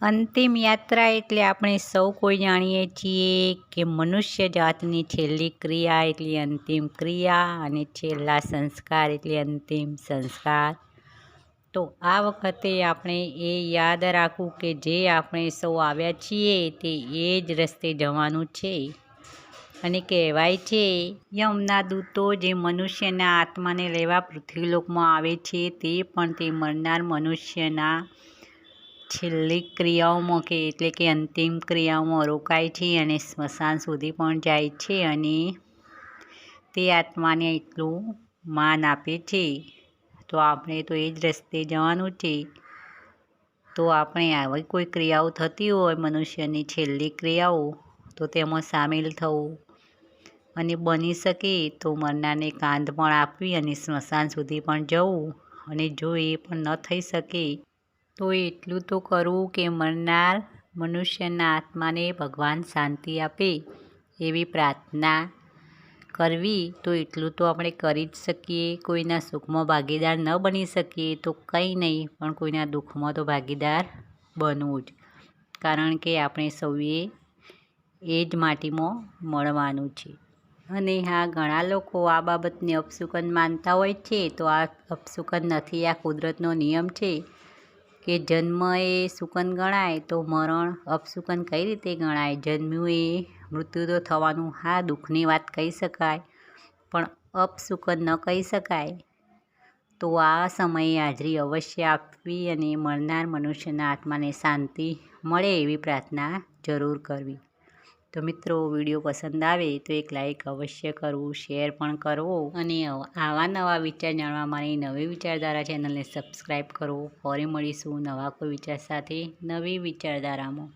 અંતિમ યાત્રા એટલે આપણે સૌ કોઈ જાણીએ છીએ કે મનુષ્ય જાતની છેલ્લી ક્રિયા એટલે અંતિમ ક્રિયા અને છેલ્લા સંસ્કાર એટલે અંતિમ સંસ્કાર. તો આ વખતે આપણે એ યાદ રાખવું કે જે આપણે સૌ આવ્યા છીએ તે એ જ રસ્તે જવાનું છે. અને કહેવાય છે યમના દૂતો જે મનુષ્યના આત્માને લેવા પૃથ્વીલોકમાં આવે છે તે પણ તે મરનાર મનુષ્યના છેલ્લી ક્રિયાઓમાં એટલે કે અંતિમ ક્રિયાઓમાં રોકાય છે અને સ્મશાન સુધી પણ જાય છે અને તે આત્માને એટલું માન આપે છે. તો આપણે તો એ જ રસ્તે જવાનું છે. તો આપણે આવી કોઈ ક્રિયાઓ થતી હોય મનુષ્યની છેલ્લી ક્રિયાઓ તો તેમાં સામેલ થવું અને બની શકે તો મરનારને કાંધ પણ આપવી અને સ્મશાન સુધી પણ જવું. અને જો એ પણ ન થઈ શકે તો એટલું તો કરવું કે મરનાર મનુષ્યના આત્માને ભગવાન શાંતિ આપે એવી પ્રાર્થના કરવી. તો એટલું તો આપણે કરી જ શકીએ. કોઈના સુખમાં ભાગીદાર ન બની શકીએ તો કંઈ નહીં, પણ કોઈના દુઃખમાં તો ભાગીદાર બનવું જ, કારણ કે આપણે સૌએ એ જ માટીમાં મળવાનું છે. અને હા, ઘણા લોકો આ બાબતને અપશુકન માનતા હોય છે. તો આ અપશુકન નથી, આ કુદરતનો નિયમ છે કે જન્મ એ શુકન ગણાય તો મરણ અપશુકન કઈ રીતે ગણાય? જન્મ્યું એ મૃત્યુ તો થવાનું, હા દુઃખની વાત કહી શકાય પણ અપશુકન ન કહી શકાય. તો આ સમયે હાજરી અવશ્ય આપવી અને મરનાર મનુષ્યના આત્માને શાંતિ મળે એવી પ્રાર્થના જરૂર કરવી. તો મિત્રો, વિડીયો પસંદ આવે તો એક લાઈક અવશ્ય કરવું, શેર પણ કરવો અને આવા નવા વિચાર જાણવા મારી નવી વિચારધારા ચેનલને સબસ્ક્રાઈબ કરો. ફરી મળીશું નવા કોઈ વિચાર સાથે નવી વિચારધારામાં.